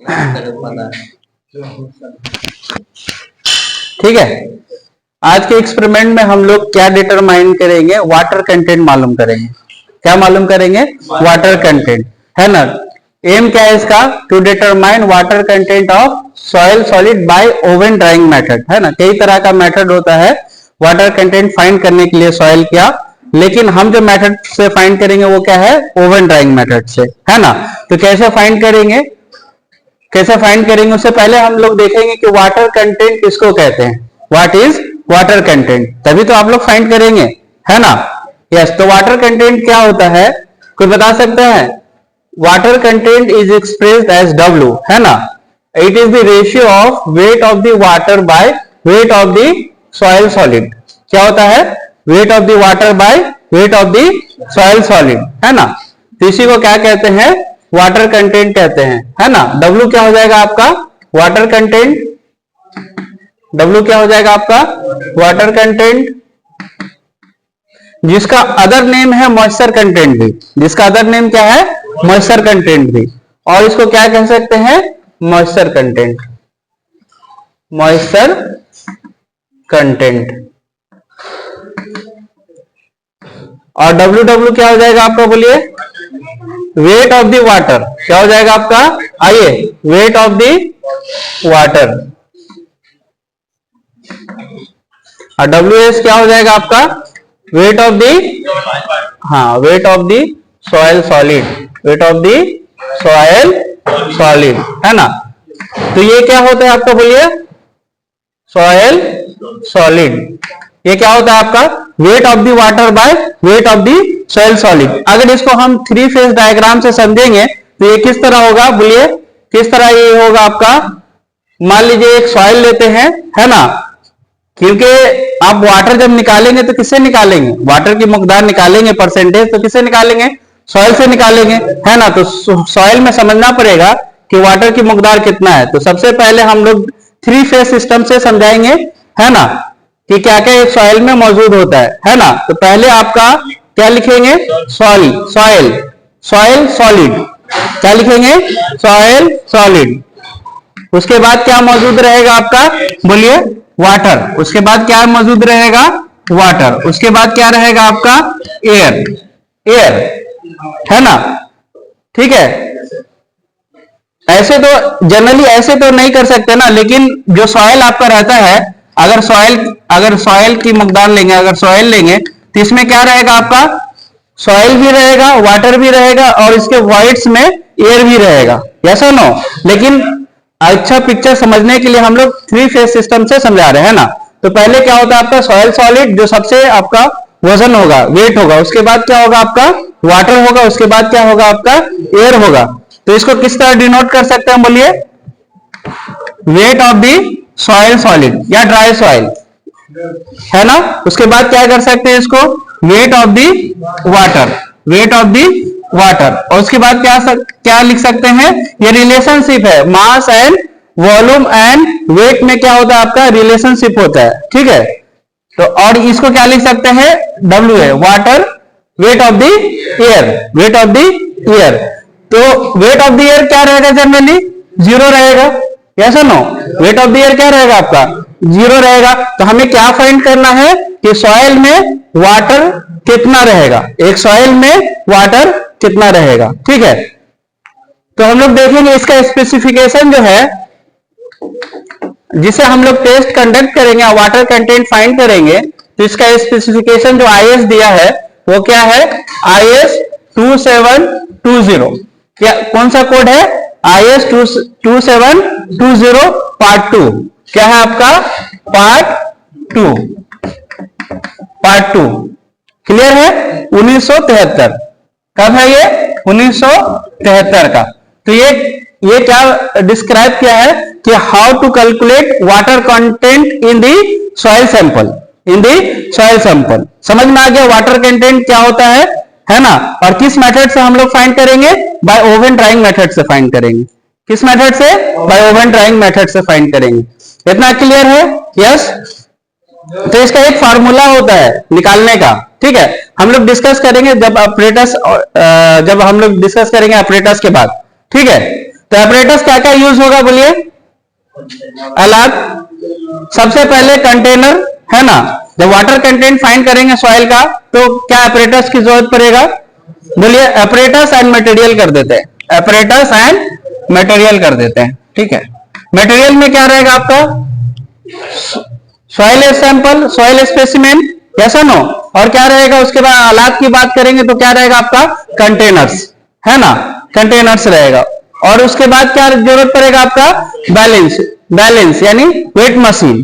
ठीक है, आज के एक्सपेरिमेंट में हम लोग क्या डिटरमाइन करेंगे, वाटर कंटेंट मालूम करेंगे। क्या मालूम करेंगे? वाटर कंटेंट, है ना। एम क्या है इसका? To determine water content of soil solid by oven drying method, है ना। कई तरह का मेथड होता है वाटर कंटेंट फाइंड करने के लिए सॉइल क्या, लेकिन हम जो मेथड से फाइंड करेंगे वो क्या है? ओवन ड्राइंग मेथड से, है ना। तो कैसे फाइंड करेंगे, कैसे फाइंड करेंगे? उससे पहले हम लोग देखेंगे कि वाटर कंटेंट किसको कहते हैं। व्हाट इज वाटर कंटेंट, तभी तो आप लोग फाइंड करेंगे, है ना। यस, तो वाटर कंटेंट क्या होता है, कोई बता सकता है? Water content is expressed as W, है ना। It is the ratio of weight of the water by weight of the soil solid. क्या होता है? Weight of the water by weight of the soil solid, है ना। तो इसी को क्या कहते हैं? वाटर कंटेंट कहते हैं, है ना। W क्या हो जाएगा आपका? Water content. W क्या हो जाएगा आपका? वाटर कंटेंट, जिसका अदर नेम है मॉइस्चर कंटेंट भी। जिसका अदर नेम क्या है? मॉइस्चर कंटेंट भी। और इसको क्या कह सकते हैं? Moisture content, moisture content. और W क्या हो जाएगा आपका? बोलिए। Wait of the water. क्या हो जाएगा आपका? आइए, वेट ऑफ द वाटर। और WS क्या हो जाएगा आपका? वेट ऑफ दी, हाँ, wait of the soil solid, wait of the soil solid, है ना। तो ये क्या होता है आपका? बोलिए। सॉइल सॉलिड, ये क्या होता है आपका? Weight of the water by weight of the soil solid. अगर इसको हम 3 फेज डायग्राम से समझेंगे तो ये किस तरह होगा? बोलिए, किस तरह ये होगा आपका? मान लीजिए एक सॉइल लेते हैं, है ना। क्योंकि आप वाटर जब निकालेंगे तो किससे निकालेंगे? वाटर की मकदार निकालेंगे, परसेंटेज, तो किससे निकालेंगे? सॉइल से निकालेंगे, है ना। तो सॉइल में समझना पड़ेगा कि वाटर की मकदार कितना है। तो सबसे पहले हम लोग 3 फेज सिस्टम से समझाएंगे, है ना, कि क्या क्या एक सॉइल में मौजूद होता है ना। तो पहले आपका क्या लिखेंगे? Soil, soil, soil solid. क्या लिखेंगे? Soil solid. उसके बाद क्या मौजूद रहेगा आपका? बोलिए। वाटर। उसके बाद क्या मौजूद रहेगा? वाटर। उसके बाद क्या रहेगा आपका? एयर, एयर, है ना। ठीक है। ऐसे तो जनरली ऐसे तो नहीं कर सकते ना, लेकिन जो सॉइल आपका रहता है, अगर सॉइल की मकदार लेंगे, अगर सॉइल लेंगे तो इसमें क्या रहेगा आपका? सॉइल भी रहेगा, वाटर भी रहेगा, और इसके वॉइड्स में एयर भी रहेगा। ऐसा नो, लेकिन अच्छा पिक्चर समझने के लिए हम लोग 3 फेज सिस्टम से समझा रहे हैं ना। तो पहले क्या होता है आपका? सॉइल सॉलिड, जो सबसे आपका वजन होगा, वेट होगा। उसके बाद क्या होगा आपका? वाटर होगा। उसके बाद क्या होगा आपका? एयर होगा। तो इसको किस तरह डिनोट कर सकते हैं? बोलिए। Wait of the soil solid या ड्राई सॉइल, है ना। उसके बाद क्या कर सकते हैं इसको? Wait of the water, weight of the water. और उसके बाद क्या लिख सकते हैं? ये रिलेशनशिप है, mass and volume and weight में क्या होता है आपका? रिलेशनशिप होता है, ठीक है। तो और इसको क्या लिख सकते हैं? W है, water, weight of the air, weight of the air. तो वेट ऑफ दी एयर क्या रहेगा? जनरली 0 रहेगा। ऐसा no, weight of the air क्या रहेगा आपका? 0 रहेगा। तो हमें क्या फाइंड करना है कि सॉइल में वाटर कितना रहेगा, एक सॉइल में वाटर कितना रहेगा, ठीक है। तो हम लोग देखेंगे इसका स्पेसिफिकेशन जो है, जिसे हम लोग टेस्ट कंडक्ट करेंगे और वाटर कंटेंट फाइंड करेंगे। तो इसका स्पेसिफिकेशन जो IS दिया है वो क्या है? IS 2720। क्या, कौन सा कोड है? IS 2720 part 2। क्या है आपका? Part 2, part 2। क्लियर है? 1973। कब है ये? 1973 का। तो ये क्या डिस्क्राइब किया है कि how to calculate water content in the soil sample, in the soil sample. समझ में आ गया वाटर कंटेंट क्या होता है ना। और किस मेथड से हम लोग फाइंड करेंगे? बाय ओवन ड्राइंग मेथड से फाइंड करेंगे। किस मेथड से? बाय ओवन ड्राइंग मेथड से फाइंड करेंगे। इतना क्लियर है? यस। तो इसका एक फार्मूला होता है निकालने का, ठीक है। हम लोग डिस्कस करेंगे जब ऑपरेटर्स, जब हम लोग डिस्कस करेंगे ऑपरेटर्स के बाद, ठीक है। तो एपरेटस क्या क्या यूज होगा बोलिए? अलग, सबसे पहले कंटेनर है ना, जब वाटर कंटेंट फाइंड करेंगे सॉइल का तो क्या एपरेटस की जरूरत पड़ेगा? बोलिए एपरेटस एंड मटेरियल कर देते हैं, एपरेटस एंड मटेरियल कर देते हैं। ठीक है, मटेरियल में क्या रहेगा आपका? सॉइल सैंपल, सॉइल स्पेसिमेन, ऐसा नो, और क्या रहेगा उसके बाद? आलात की बात करेंगे तो क्या रहेगा आपका? कंटेनर्स, है ना, कंटेनर्स रहेगा। और उसके बाद क्या जरूरत पड़ेगा आपका? बैलेंस, बैलेंस यानी वेट मशीन,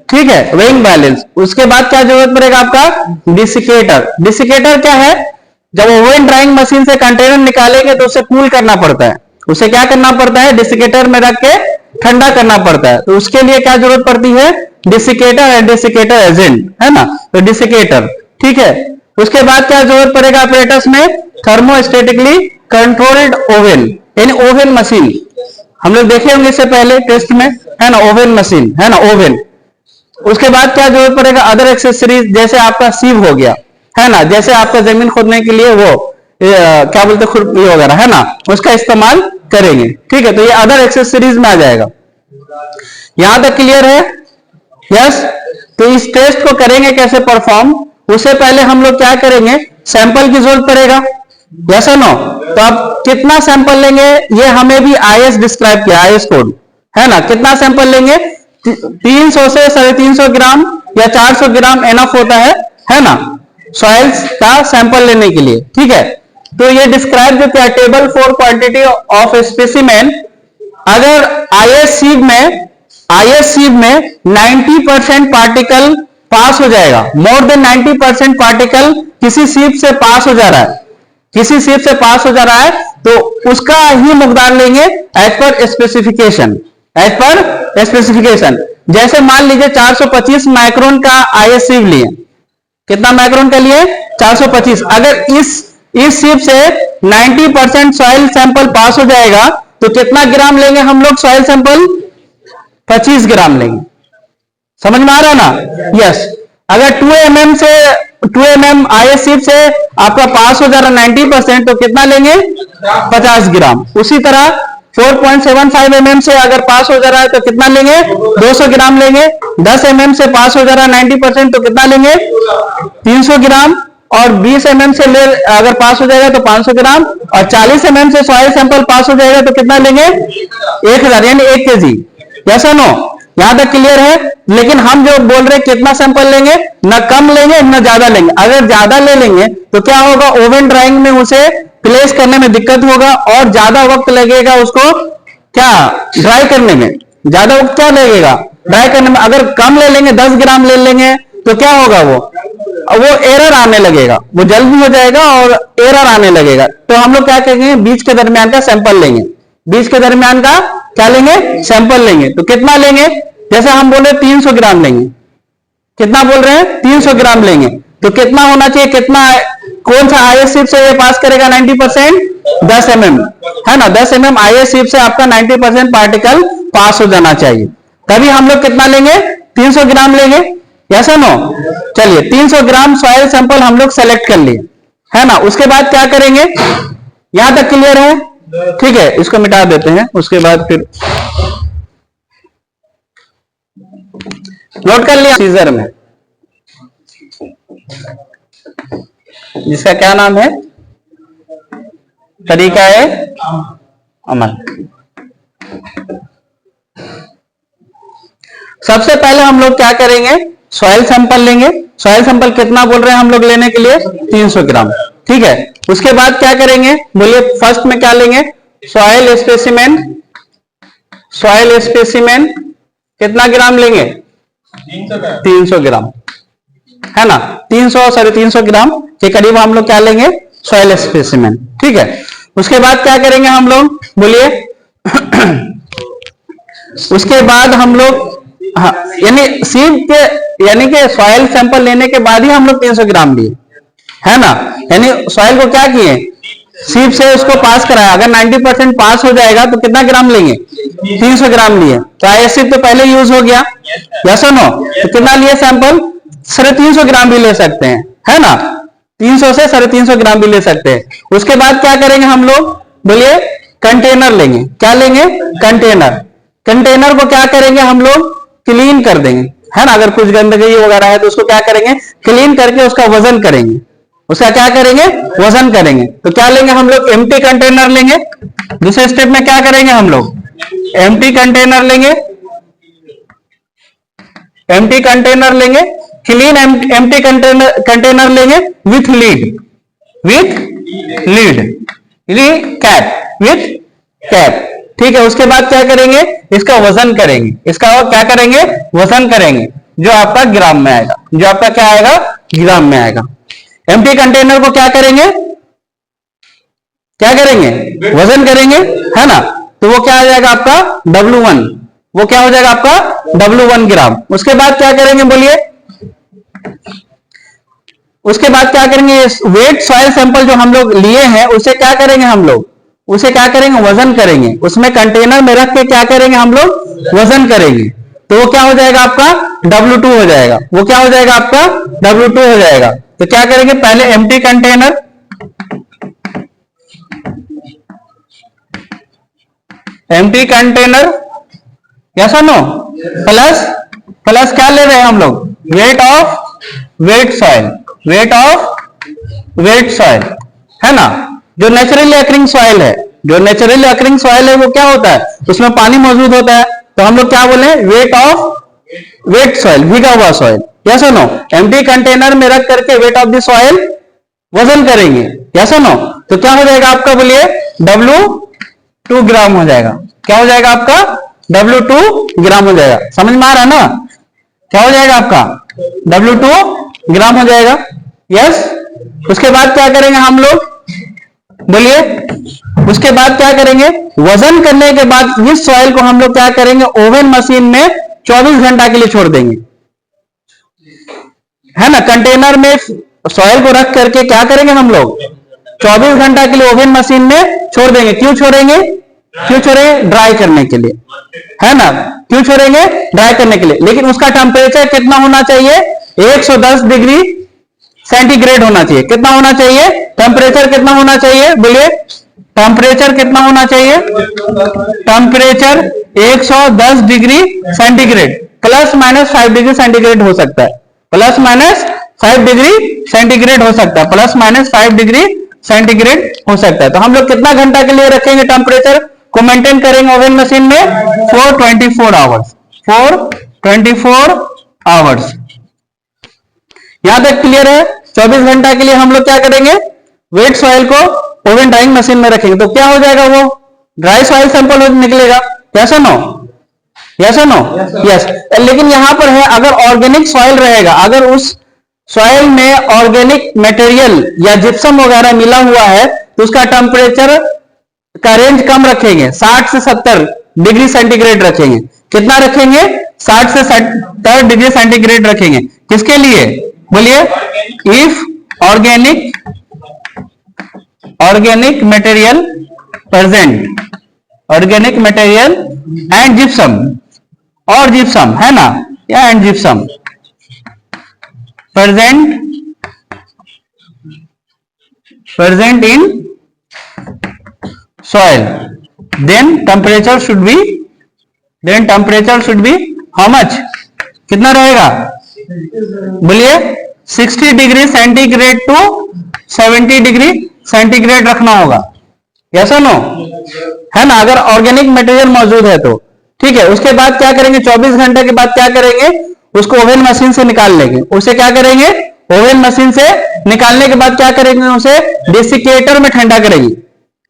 ठीक है, वेइंग बैलेंस। उसके बाद क्या जरूरत पड़ेगा आपका? डिसिकेटर। डिसिकेटर क्या है? जब ओवन ड्राइंग मशीन से कंटेनर निकालेंगे तो उसे कूल करना पड़ता है, उसे क्या करना पड़ता है? डिसिकेटर में रख के ठंडा करना पड़ता है। तो उसके लिए क्या जरूरत पड़ती है? डिसिकेटर एंड डिसिकेटर एजेंट, है ना, तो डिसिकेटर, ठीक है। उसके बाद क्या जरूरत पड़ेगा अपरेटस में? थर्मोस्टेटिकली कंट्रोल्ड ओवन, यानी ओवन मशीन, हम लोग देखे होंगे इससे पहले टेस्ट में, है ना, ओवन मशीन, है ना, ओवन। उसके बाद क्या जरूरत पड़ेगा? अदर एक्सेसरीज, जैसे आपका सीव हो गया, है ना, जैसे आपका जमीन खोदने के लिए वो क्या बोलते हैं, खुरपी वगैरह, है ना, उसका इस्तेमाल करेंगे। ठीक है, तो ये अदर एक्सेसरीज में आ जाएगा। यहां तक क्लियर है? यस। तो इस टेस्ट को करेंगे कैसे परफॉर्म? उससे पहले हम लोग क्या करेंगे? सैंपल की जरूरत पड़ेगा, यस और नो। तो आप कितना सैंपल लेंगे ये हमें भी आईएस डिस्क्राइब किया, आईएस कोड, है ना। कितना सैंपल लेंगे? 300 से 350 ग्राम या 400 ग्राम एनफ होता है ना, सॉइल्स का सैंपल लेने के लिए। ठीक है, तो ये डिस्क्राइब जो किया, table for quantity of specimen. अगर आईएस सीव में 90% पार्टिकल पास हो जाएगा, मोर देन 90% पार्टिकल किसी सीव से पास हो जा रहा है, किसी सीव से पास हो जा रहा है, तो उसका ही मुकदार लेंगे as per specification, as per specification. जैसे मान लीजिए 425 माइक्रोन का आईएस सीव लिए, कितना माइक्रोन का लिए? 425। अगर इस सीव से 90% सॉइल सैंपल पास हो जाएगा तो कितना ग्राम लेंगे हम लोग सॉइल सैंपल? 25 ग्राम लेंगे। समझ में आ रहा है ना? यस। अगर 2 mm आईएस सीव से आपका पास हो जा रहा 90%, तो कितना लेंगे? 50 ग्राम। उसी तरह 4.75 mm से अगर पास हो जा रहा है तो कितना लेंगे? 200 ग्राम लेंगे। 10 mm से पास हो जा रहा है 90%, तो कितना लेंगे? 300 ग्राम। और 20 mm से अगर पास हो जाएगा तो 500 ग्राम। और 40 mm से सॉइल सैंपल पास हो जाएगा तो कितना लेंगे? 1000, यानी 1 kg। यस और नो? यहां तक क्लियर है? लेकिन हम जो बोल रहे हैं कितना सैंपल लेंगे, ना कम लेंगे ना ज्यादा लेंगे। अगर ज्यादा ले लेंगे तो क्या होगा? ओवन ड्राइंग में उसे प्लेस करने में दिक्कत होगा और ज्यादा वक्त लगेगा उसको क्या ड्राई करने में, ज्यादा वक्त क्या लगेगा ड्राई करने में। अगर कम ले लेंगे, 10 ग्राम ले लेंगे, तो क्या होगा? वो एरर आने लगेगा, वो जल्द भी हो जाएगा और एरर आने लगेगा। तो हम लोग क्या करेंगे? बीच के दरमियान का सैंपल लेंगे, बीच के दरमियान का क्या लेंगे? सैंपल लेंगे। तो कितना लेंगे? जैसे हम बोल रहे 300 ग्राम लेंगे, कितना बोल रहे हैं? 300 ग्राम लेंगे। तो कितना होना चाहिए? कितना, कौन सा आईएस सीव से ये पास करेगा 90%? 10 mm, है ना, 10 mm आईएस सीव से आपका 90% पार्टिकल पास हो जाना चाहिए। तभी हम लोग कितना लेंगे? 300 ग्राम लेंगे, ऐसा नो। चलिए 300 ग्राम सॉइल सैंपल हम लोग सेलेक्ट कर लिए, है ना। उसके बाद क्या करेंगे? यहां तक क्लियर है? ठीक है, इसको मिटा देते हैं। उसके बाद फिर नोट कर लिया सीजर में, जिसका क्या नाम है? तरीका है अमल। सबसे पहले हम लोग क्या करेंगे? सॉइल सैंपल लेंगे। सॉइल सैंपल कितना बोल रहे हैं हम लोग लेने के लिए? 300 ग्राम। ठीक है, उसके बाद क्या करेंगे? बोलिए फर्स्ट में क्या लेंगे? Soil specimen. सॉइल स्पेसिमेन कितना ग्राम लेंगे? 300 ग्राम, है ना। 300 350 ग्राम के करीब हम लोग क्या लेंगे? Soil specimen. ठीक है, उसके बाद क्या करेंगे हम लोग? बोलिए उसके बाद हम लोग, हाँ, यानी सीव के, यानी कि सॉइल सैंपल लेने के बाद ही हम लोग 300 ग्राम लिए, है ना। यानी सॉइल को क्या किए? सीव से उसको पास कराया। अगर 90% पास हो जाएगा तो कितना ग्राम लेंगे? 300 ग्राम लिए। तो आईएस सीव तो पहले यूज हो गया, यस और नो। तो कितना लिए सैंपल? 350 ग्राम भी ले सकते हैं, है ना। 300 से 350 ग्राम भी ले सकते हैं। उसके बाद क्या करेंगे हम लोग? बोलिए कंटेनर लेंगे। क्या लेंगे? कंटेनर। कंटेनर को क्या करेंगे हम लोग? क्लीन कर देंगे, है ना। अगर कुछ गंदगी वगैरह है तो उसको क्या करेंगे? क्लीन करके उसका वजन करेंगे। उसका क्या करेंगे? वजन करेंगे। तो क्या लेंगे हम लोग? एम्प्टी कंटेनर लेंगे। दूसरे स्टेप में क्या करेंगे हम लोग? एम्प्टी कंटेनर लेंगे। एम्प्टी कंटेनर लेंगे, क्लीन एम्प्टी कंटेनर लेंगे with lead, with lead cap, with cap. ठीक है। उसके बाद क्या करेंगे? इसका वजन करेंगे। इसका क्या करेंगे? वजन करेंगे, जो आपका ग्राम में आएगा। जो आपका क्या आएगा? ग्राम में आएगा। एम्प्टी कंटेनर को क्या करेंगे? क्या करेंगे? वजन करेंगे, है ना। तो वो क्या आ जाएगा आपका? W1। वो क्या हो जाएगा आपका? W1 ग्राम। उसके बाद क्या करेंगे बोलिए? उसके बाद क्या करेंगे? वेट सॉइल सैंपल जो हम लोग लिए हैं उसे क्या करेंगे हम लोग? उसे क्या करेंगे? वजन करेंगे। उसमें कंटेनर में रख के क्या करेंगे हम लोग? वजन करेंगे। तो वो क्या हो जाएगा आपका? W2 हो जाएगा। वो क्या हो जाएगा आपका? W2 हो जाएगा। तो क्या करेंगे? पहले empty container, empty container, yes और नो, प्लस क्या ले रहे हैं हम लोग? वेट सॉइल, वेट सॉइल, है ना। जो नेचुरली अकरिंग सॉइल है, जो नेचुरली अकरिंग सॉइल है वो क्या होता है? उसमें पानी मौजूद होता है। तो हम लोग क्या बोले? वेट सॉइल, भीगा हुआ सॉइल, यस और नो। एम्प्टी कंटेनर में रख करके वेट ऑफ द सॉइल वजन करेंगे, यस और नो। तो क्या हो जाएगा आपका? बोलिए W2 ग्राम हो जाएगा। क्या हो जाएगा आपका? W2 ग्राम हो जाएगा। समझ में आ रहा है ना? क्या हो जाएगा आपका? W2 ग्राम हो जाएगा, यस। उसके बाद क्या करेंगे हम लोग? बोलिए। उसके बाद क्या करेंगे? वजन करने के बाद इस सॉइल को हम लोग क्या करेंगे? ओवन मशीन में 24 घंटा के लिए छोड़ देंगे, है ना। कंटेनर में सॉइल को रख करके क्या करेंगे हम लोग? 24 घंटा के लिए ओवन मशीन में छोड़ देंगे। क्यों छोड़ेंगे? ड्राई करने के लिए, है ना। क्यों छोड़ेंगे? ड्राई करने के लिए। लेकिन उसका टेम्परेचर कितना होना चाहिए? 110 डिग्री सेंटीग्रेड होना चाहिए। कितना होना चाहिए? टेम्परेचर कितना होना चाहिए? बोलिए। टेम्परेचर कितना होना चाहिए? Temperature 110 degree centigrade, ±5 degree centigrade हो सकता है। ±5 डिग्री सेंटीग्रेड हो सकता है। ±5 डिग्री सेंटीग्रेड हो सकता है। तो हम लोग कितना घंटा के लिए रखेंगे टेम्परेचर को मेंटेन करेंगे ओवन मशीन में? 424 आवर्स। 424 आवर्स। यहां तक क्लियर है? 24 घंटा के लिए हम लोग क्या करेंगे? वेट सॉइल को ओवन ड्राइंग मशीन में रखेंगे। तो क्या हो जाएगा? वो ड्राई सॉइल सैंपल निकलेगा, यस और नो, यस और नो, यस। लेकिन यहां पर है, अगर ऑर्गेनिक सॉइल रहेगा, अगर उस सॉइल में ऑर्गेनिक मटेरियल या जिप्सम वगैरह मिला हुआ है तो उसका टेम्परेचर का रेंज कम रखेंगे, 60 से 70 डिग्री सेंटीग्रेड रखेंगे। कितना रखेंगे? 60 से 70 डिग्री सेंटीग्रेड रखेंगे। किसके लिए? बोलिए। If organic material present, organic material and gypsum, और जिप्सम, है ना, या and gypsum present in soil, then temperature should be how much? कितना रहेगा? बोलिए। 60 degree centigrade to 70 degree centigrade रखना होगा, यस और नो, है ना। अगर ऑर्गेनिक मटेरियल मौजूद है तो ठीक है। उसके बाद क्या करेंगे? 24 घंटे के बाद क्या करेंगे? उसको ओवन मशीन से निकाल लेंगे। उसे क्या करेंगे? ओवन मशीन से निकालने के बाद क्या करेंगे? उसे डेसिकेटर में ठंडा करेंगे।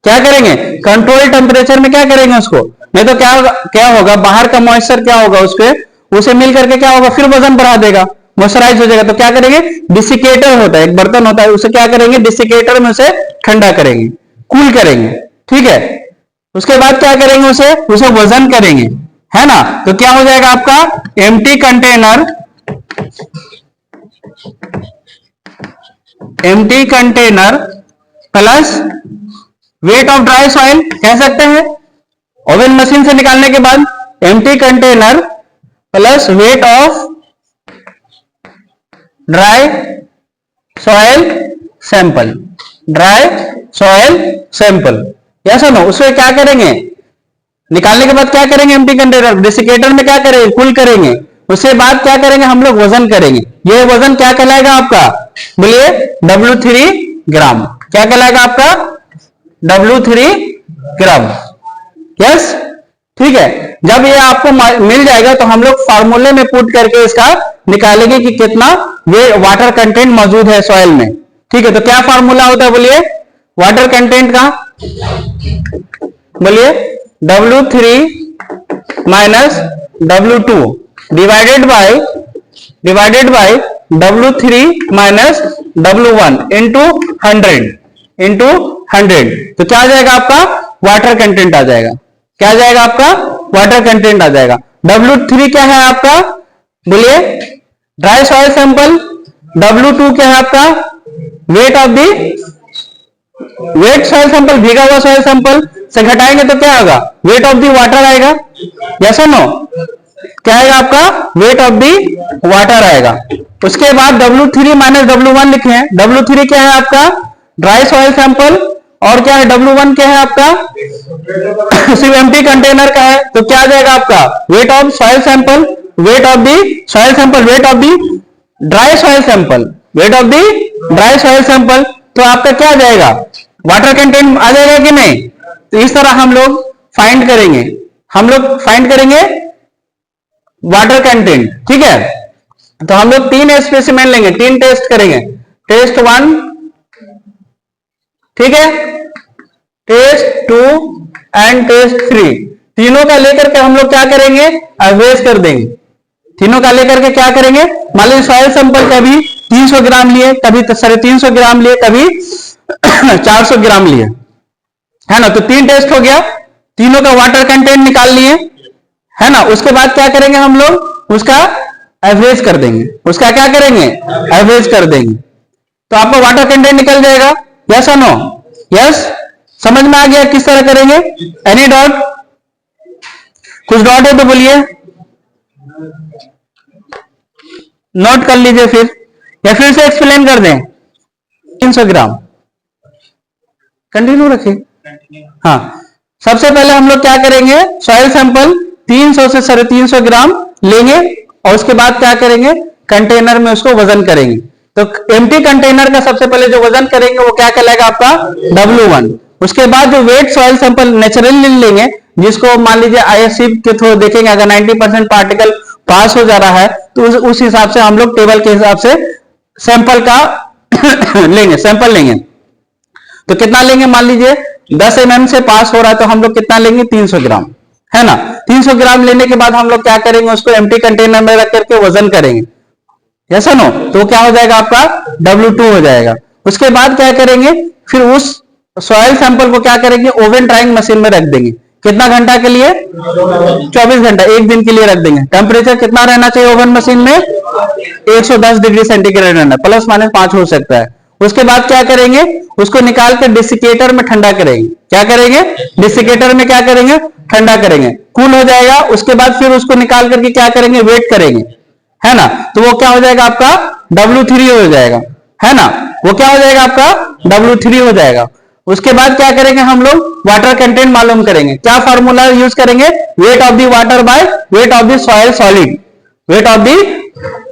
क्या करेंगे? कंट्रोल टेम्परेचर में क्या करेंगे उसको? नहीं तो क्या होगा? बाहर का मॉइस्चर क्या होगा उसके, उसे मिल करके क्या होगा? फिर वजन बढ़ा देगा, मॉइस्चराइज हो जाएगा। तो क्या करेंगे? डिसिकेटर होता है, एक बर्तन होता है, उसे क्या करेंगे? डिसिकेटर में उसे ठंडा करेंगे, कूल करेंगे, ठीक है। उसके बाद क्या करेंगे? उसे वजन करेंगे, है ना। तो क्या हो जाएगा आपका? Empty container plus weight of dry soil कह सकते हैं। ओवन मशीन से निकालने के बाद empty container plus weight of dry soil sample, yes और नो? उसमें क्या करेंगे, निकालने के बाद क्या करेंगे, एम्प्टी कंटेनर डेसिकेटर में क्या करेंगे, कुल करेंगे, उसके बाद क्या करेंगे हम लोग, वजन करेंगे। ये वजन क्या कहलाएगा आपका, बोलिए W3 ग्राम। क्या कहलाएगा आपका, W3 ग्राम। यस, ठीक है। जब ये आपको मिल जाएगा तो हम लोग फार्मूले में पुट करके इसका निकालेंगे कि कितना ये वाटर कंटेंट मौजूद है सॉइल में। ठीक है, तो क्या फार्मूला होता है, बोलिए वाटर कंटेंट का, बोलिए W3 minus W2 divided by W3 minus W1 into 100 तो क्या आ जाएगा आपका, वाटर कंटेंट आ जाएगा। क्या आ जाएगा आपका, वाटर कंटेंट आ जाएगा। W3 क्या है आपका, बोलिए ड्राई सॉइल सैंपल। W2 क्या है आपका, weight of the wait soil sample, भीगा हुआ सॉइल सैंपल से घटाएंगे तो क्या होगा, वेट ऑफ दी वाटर आएगा। यस और नो? क्या आएगा आपका, वेट ऑफ दी वाटर आएगा। उसके बाद W3 माइनस W1 लिखे हैं। W3 क्या है आपका, ड्राई सॉइल सैंपल, और क्या है W1 क्या है आपका, सिर्फ एम्प्टी कंटेनर का है। तो क्या आ जाएगा आपका, weight of soil sample, wait of the soil sample, wait of the dry soil sample, wait of the dry soil sample. तो आपका क्या आ जाएगा, वाटर कंटेंट आ जाएगा कि नहीं। तो इस तरह हम लोग फाइंड करेंगे वाटर कंटेंट। ठीक है, तो हम लोग 3 स्पेसिमेन लेंगे, 3 टेस्ट करेंगे। टेस्ट 1, ठीक है, टेस्ट 2 एंड टेस्ट 3। तीनों का लेकर के हम लोग क्या करेंगे, एवरेज कर देंगे। तीनों का लेकर के क्या करेंगे, मान लीजिए सॉइल सैंपल कभी 300 ग्राम लिए, कभी 350 ग्राम लिए, कभी 400 ग्राम लिए, है ना। तो 3 टेस्ट हो गया, तीनों का वाटर कंटेंट निकाल लिए, है ना। उसके बाद क्या करेंगे हम लोग, उसका एवरेज कर देंगे। उसका क्या करेंगे, एवरेज कर देंगे। तो आपका वाटर कंटेंट निकल जाएगा। यस और नो? यस, समझ में आ गया किस तरह करेंगे। एनी डाउट, कुछ डाउट है तो बोलिए, नोट कर लीजिए फिर, या फिर से एक्सप्लेन कर दें। 300 ग्राम कंटिन्यू रखिए। हाँ, सबसे पहले हम लोग क्या करेंगे, सॉइल सैंपल 300 से 350 ग्राम लेंगे, और उसके बाद क्या करेंगे, कंटेनर में उसको वजन करेंगे। तो एम्प्टी कंटेनर का सबसे पहले जो वजन करेंगे वो क्या कहलाएगा आपका, W1। उसके बाद जो वेट सॉइल सैंपल नेचुरली लेंगे, जिसको मान लीजिए ISC के थ्रू देखेंगे, अगर 90% पार्टिकल पास हो जा रहा है तो उस हिसाब से हम लोग टेबल के हिसाब से सैंपल का सैंपल लेंगे। तो कितना लेंगे, मान लीजिए 10 mm से पास हो रहा है तो हम लोग कितना लेंगे, 300 ग्राम, है ना। 300 ग्राम लेने के बाद हम लोग क्या करेंगे, उसको एम्प्टी कंटेनर में रख करके वजन करेंगे। Yes no? तो क्या हो जाएगा आपका, W2 हो जाएगा। उसके बाद क्या करेंगे, फिर उस सॉइल सैंपल को क्या करेंगे, ओवन ड्राइंग मशीन में रख देंगे। कितना घंटा के लिए, 24 घंटा, 1 दिन के लिए रख देंगे। टेम्परेचर कितना रहना चाहिए ओवन मशीन में, 110 डिग्री सेंटीग्रेड रहना, +-5 हो सकता है। उसके बाद क्या करेंगे, उसको निकाल कर डेसिकेटर में ठंडा करेंगे। क्या करेंगे, डेसिकेटर में क्या करेंगे, ठंडा करेंगे, कूल हो जाएगा। उसके बाद फिर उसको निकाल करके क्या करेंगे, वेट करेंगे, है ना। तो वो क्या हो जाएगा आपका, W3 हो जाएगा, है ना। वो क्या हो जाएगा आपका, W3 हो जाएगा। उसके बाद क्या करेंगे हम लोग, वाटर कंटेंट मालूम करेंगे। क्या फार्मूला यूज करेंगे, wait of the water by weight of the soil solid, wait of दी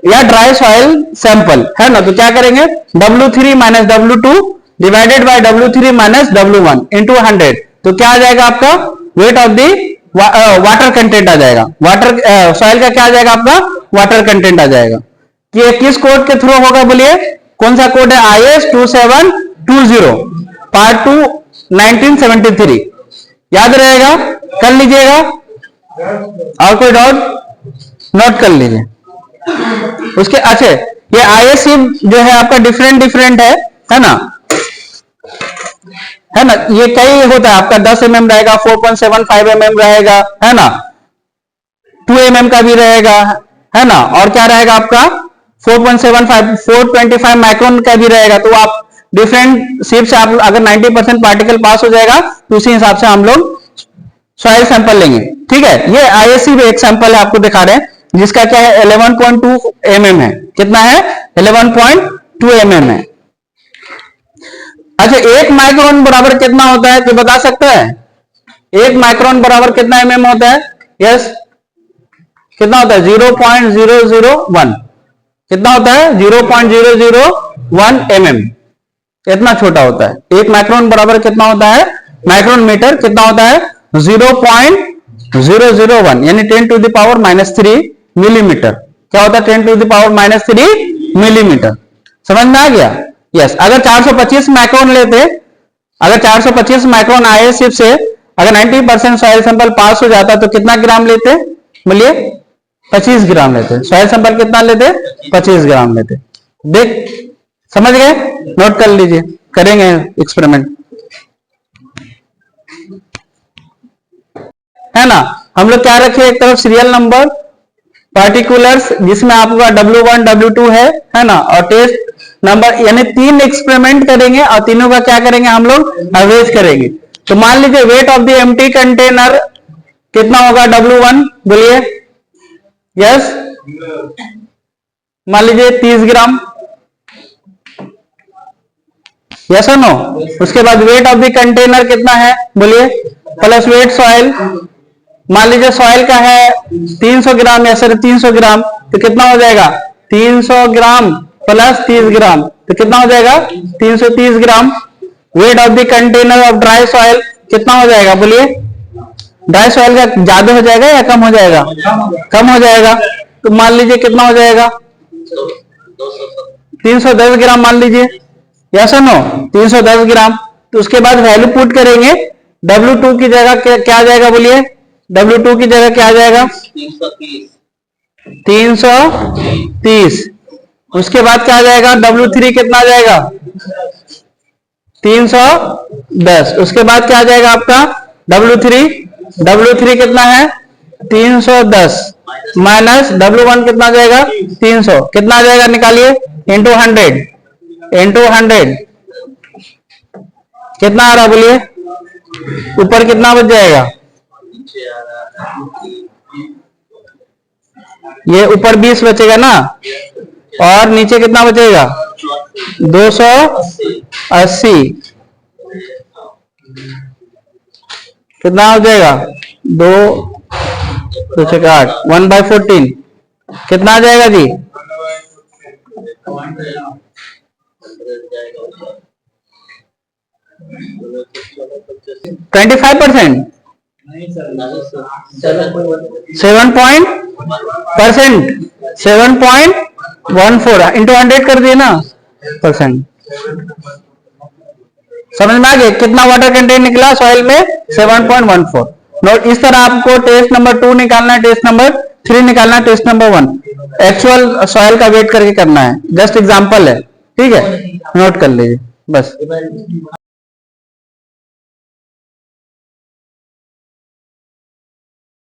या ड्राई सॉइल सैंपल, है ना। तो क्या करेंगे, W3 minus W2 divided by W3 minus W1 into 100। तो क्या आ जाएगा आपका, weight of the water content आ जाएगा। वाटर सॉइल का क्या आ जाएगा आपका, वाटर कंटेंट आ जाएगा। कि किस कोड के थ्रू होगा, बोलिए कौन सा कोड है, IS 2720 पार्ट 2 1973। याद रहेगा, कर लीजिएगा। और कोई डाउट, नोट कर लीजिए। उसके अच्छा, ये ISC जो है आपका डिफरेंट है ना, है ना। ये कई होता है आपका, 10 mm रहेगा, 4.75 mm रहेगा, है ना, 2 mm का भी रहेगा, है ना। और क्या रहेगा आपका, 4.75 425 माइक्रोन का भी रहेगा। तो आप डिफरेंट शेप से, आप अगर 90% पार्टिकल पास हो जाएगा तो उसी हिसाब से हम लोग सॉइल सैंपल लेंगे। ठीक है, ये ISC भी एक सैंपल है, आपको दिखा रहे हैं, जिसका क्या है 11.2 mm है। कितना है, 11.2 mm है। अच्छा, 1 माइक्रोन बराबर कितना होता है, तो बता सकता है? 1 माइक्रोन बराबर कितना mm होता है? यस, कितना होता है? 0.001। कितना होता है? 0.001 mm। इतना छोटा होता है। 1 माइक्रोन बराबर कितना होता है? माइक्रोन मीटर कितना होता है? 0.001 यानी 10⁻³ मिलीमीटर। क्या होता है? 10⁻³ मिलीमीटर। समझ में आ गया? यस। अगर 425 माइक्रोन लेते, अगर 425 माइक्रोन आईएसएफ से अगर 90% सॉइल सैंपल पास हो जाता तो कितना ग्राम लेते? बोलिए। 25 ग्राम लेते। सॉइल सैंपल कितना लेते? 25 ग्राम लेते। देख, समझ गए? नोट कर लीजिए, करेंगे एक्सपेरिमेंट, है ना। हम लोग क्या रखे? एक तरफ सीरियल नंबर, पार्टिकुलर्स जिसमें आपका W1 W2 है ना, और टेस्ट नंबर, यानी 3 एक्सपेरिमेंट करेंगे और तीनों का क्या करेंगे हम लोग? एवरेज करेंगे। तो मान लीजिए wait of the empty container कितना होगा? W1 बोलिए। यस, मान लीजिए 30 ग्राम। यस और नो? उसके बाद वेट ऑफ द कंटेनर कितना है बोलिए, प्लस वेट सॉइल। मान लीजिए सॉइल का है 300 ग्राम या सर 300 ग्राम, तो कितना हो जाएगा? 300 ग्राम प्लस 30 ग्राम, तो कितना हो जाएगा? 330 gram. Weight of the container of dry soil कितना हो जाएगा बोलिए? ड्राई सॉइल का ज्यादा हो जाएगा या कम हो जाएगा? कम हो जाएगा। तो मान लीजिए कितना हो जाएगा? 310 ग्राम मान लीजिए। यस और नो? 310 ग्राम। तो उसके बाद वैल्यू पुट करेंगे, W2 की जगह क्या आ जाएगा बोलिए? W2 की जगह क्या आ जाएगा? 330। उसके बाद क्या आ जाएगा? W3 कितना आ जाएगा? 310। उसके बाद क्या आ जाएगा आपका? W3 कितना है? 310 माइनस W1 कितना आ जाएगा? 300। कितना आ जाएगा निकालिए? इंटू 100 कितना आ रहा बोलिए? ऊपर कितना बच जाएगा? ये ऊपर 20 बचेगा ना, और नीचे कितना बचेगा? 280। कितना हो जाएगा? 2×8 1/14 कितना आ जाएगा जी? 25%, 7.14 इंटू 100 कर दिए ना परसेंट। समझ में आ गया? कितना वाटर कंटेंट निकला सॉइल में? 7.14। नोट, इस तरह आपको टेस्ट नंबर 2 निकालना है, टेस्ट नंबर 3 निकालना है, टेस्ट नंबर 1 एक्चुअल सॉइल का वेट करके करना है। जस्ट एग्जांपल है, ठीक है? नोट कर लीजिए बस।